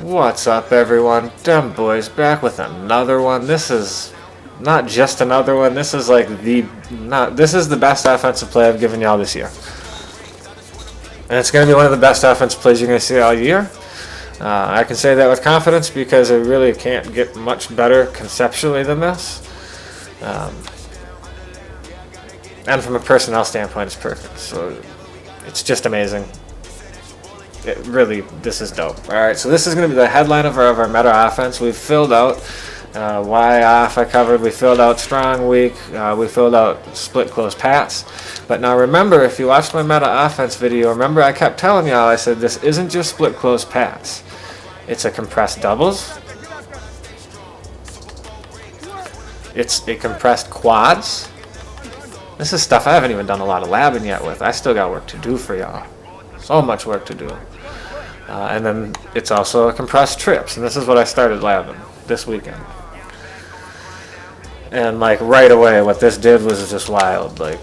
What's up, everyone? Dem Boys back with another one. This is not just another one. This is like this is the best offensive play I've given y'all this year, and it's going to be one of the best offensive plays you're going to see all year. I can say that with confidence because it really can't get much better conceptually than this. And from a personnel standpoint, it's perfect. So it's just amazing. This is dope. All right, so this is going to be the headline of our meta offense. We've filled out why off I covered. We filled out strong, weak. We filled out split close pats. But now remember, if you watched my meta offense video, remember I kept telling y'all, I said this isn't just split close pats. It's a compressed doubles. It's a compressed quads. This is stuff I haven't even done a lot of labbing yet with. I still got work to do for y'all. So much work to do. And then it's also a compressed trips. And this is what I started labbing this weekend. And like right away, what this did was just wild. Like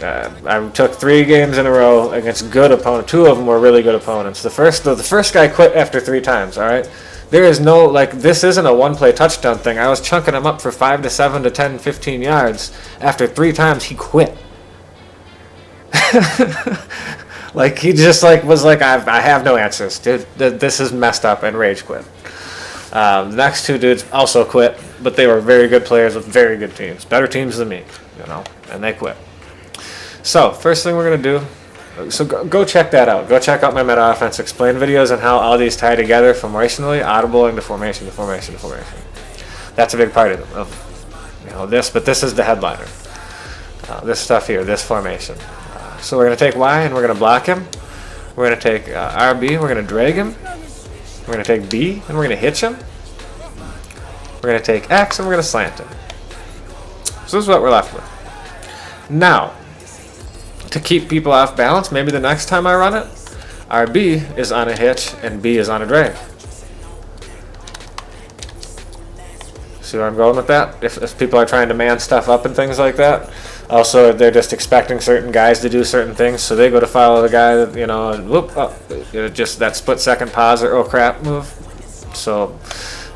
I took 3 games in a row against good opponents. 2 of them were really good opponents. The first guy quit after 3 times. All right. There is no, like, this isn't a one-play touchdown thing. I was chunking him up for 5 to 7 to 10, 15 yards. After 3 times, he quit. Like, he just, like, was like, I have no answers, dude. This is messed up, and rage quit. The next 2 dudes also quit, but they were very good players with very good teams. Better teams than me, you know, and they quit. So, first thing we're going to do, so go check that out. Go check out my meta offense explain videos and how all these tie together formationally, audibling to formation to formation to formation. That's a big part of this, but this is the headliner. This stuff here, this formation. So we're going to take Y and we're going to block him. We're going to take RB, we're going to drag him. We're going to take B and we're going to hitch him. We're going to take X and we're going to slant him. So this is what we're left with. Now, to keep people off balance, maybe the next time I run it, RB is on a hitch and B is on a drag. See where I'm going with that? If people are trying to man stuff up and things like that. Also, they're just expecting certain guys to do certain things, so they go to follow the guy that, and whoop, just that split second pause or oh crap move. So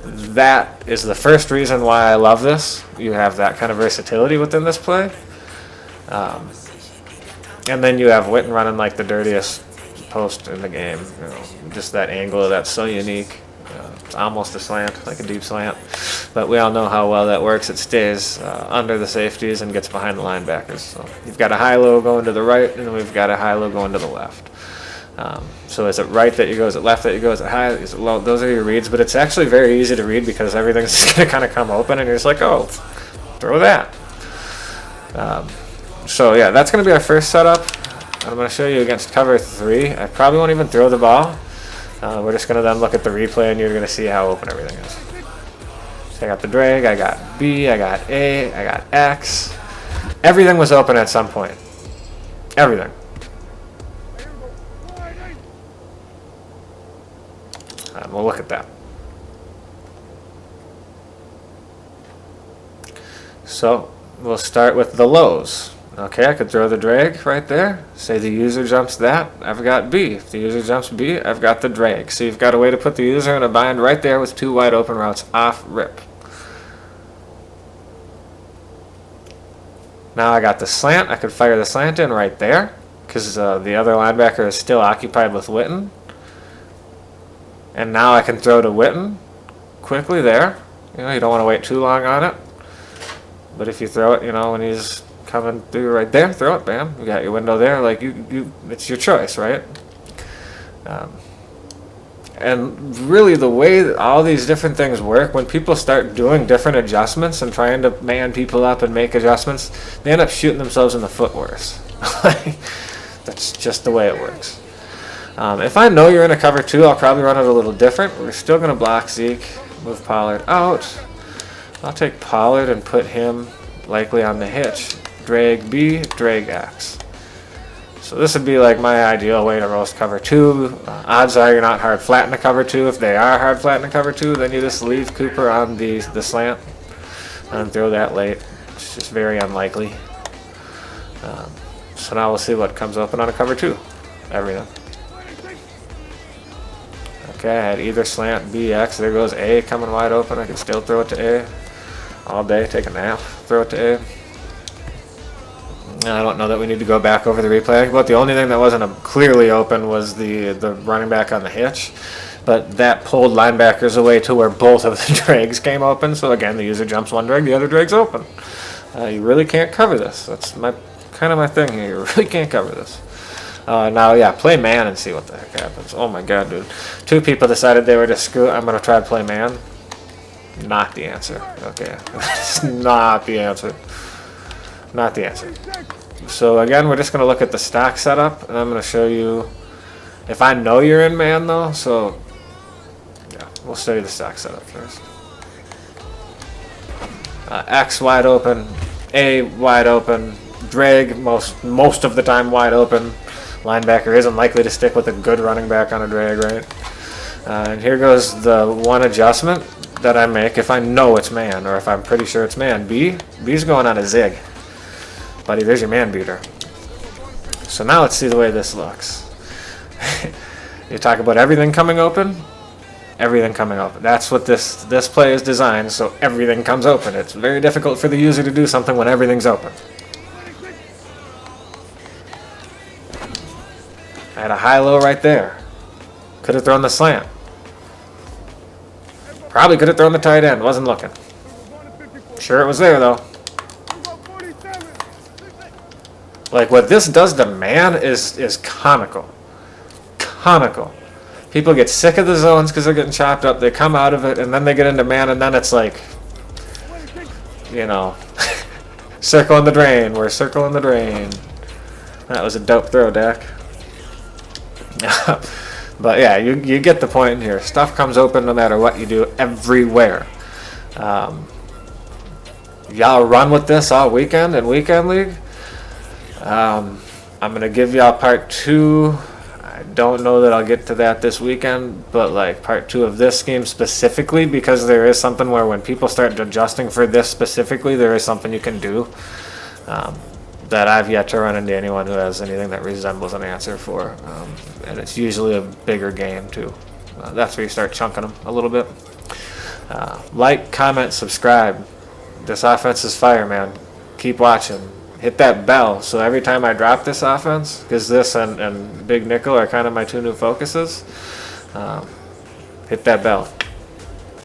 that is the first reason why I love this. You have that kind of versatility within this play. And then you have Witten running like the dirtiest post in the game. Just that angle that's so unique. It's almost a slant, like a deep slant. But we all know how well that works. It stays under the safeties and gets behind the linebackers. So you've got a high-low going to the right, and then we've got a high-low going to the left. So is it right that you go? Is it left that you go? Is it high? Is it low? Those are your reads. But it's actually very easy to read because everything's just going to kind of come open, and you're just like, oh, throw that. So yeah, that's going to be our first setup. I'm going to show you against cover 3. I probably won't even throw the ball. We're just going to then look at the replay and you're going to see how open everything is. So I got the drag, I got B, I got A, I got X. Everything was open at some point. Everything. We'll look at that. So we'll start with the lows. Okay, I could throw the drag right there. Say the user jumps that, I've got B. If the user jumps B, I've got the drag. So you've got a way to put the user in a bind right there with 2 wide open routes off rip. Now I got the slant. I could fire the slant in right there because the other linebacker is still occupied with Witten. And now I can throw to Witten quickly there. You don't want to wait too long on it. But if you throw it, when he's coming through right there, throw it, bam. You got your window there. Like it's your choice, right? And really, the way that all these different things work, when people start doing different adjustments and trying to man people up and make adjustments, they end up shooting themselves in the foot worse. That's just the way it works. If I know you're in a cover 2, I'll probably run it a little different. We're still going to block Zeke, move Pollard out. I'll take Pollard and put him likely on the hitch. Drag B, drag X. So this would be like my ideal way to roast cover 2. Odds are you're not hard flat in the cover 2. If they are hard flat in the cover 2, then you just leave Cooper on the slant and throw that late. It's just very unlikely. So now we'll see what comes open on a cover 2. Everything. Okay, I had either slant, B, X. There goes A coming wide open. I can still throw it to A all day. Take a nap, throw it to A. I don't know that we need to go back over the replay, but the only thing that wasn't clearly open was the running back on the hitch. But that pulled linebackers away to where both of the drags came open. So again, the user jumps one drag, the other drag's open. You really can't cover this. That's kind of my thing here. You really can't cover this. Now, yeah, play man and see what the heck happens. Oh my god, dude. 2 people decided they were just screw it. I'm going to try to play man. Not the answer. Okay. It's not the answer. Not the answer. So again, we're just going to look at the stock setup, and I'm going to show you if I know you're in man, though. So, yeah, we'll show you the stock setup first. X wide open, A wide open, drag most of the time wide open. Linebacker isn't likely to stick with a good running back on a drag, right? And here goes the one adjustment that I make if I know it's man, or if I'm pretty sure it's man. B's going on a zig. Buddy, there's your man beater. So now let's see the way this looks. You talk about everything coming open. Everything coming open. That's what this play is designed, so everything comes open. It's very difficult for the user to do something when everything's open. I had a high-low right there. Could have thrown the slant. Probably could have thrown the tight end. Wasn't looking. Sure it was there, though. Like, what this does to man is comical. Comical. People get sick of the zones because they're getting chopped up. They come out of it, and then they get into man, and then it's like, you know, circle in the drain. We're circling the drain. That was a dope throw, Dak. But yeah, you get the point here. Stuff comes open no matter what you do, everywhere. Y'all run with this all weekend in Weekend League. I'm going to give y'all part 2. I don't know that I'll get to that this weekend, but like part 2 of this scheme specifically, because there is something where when people start adjusting for this specifically, there is something you can do that I've yet to run into anyone who has anything that resembles an answer for. And it's usually a bigger game too. That's where you start chunking them a little bit. Like, comment, subscribe. This offense is fire, man. Keep watching. Hit that bell so every time I drop this offense, because this and Big Nickel are kind of my 2 new focuses, hit that bell.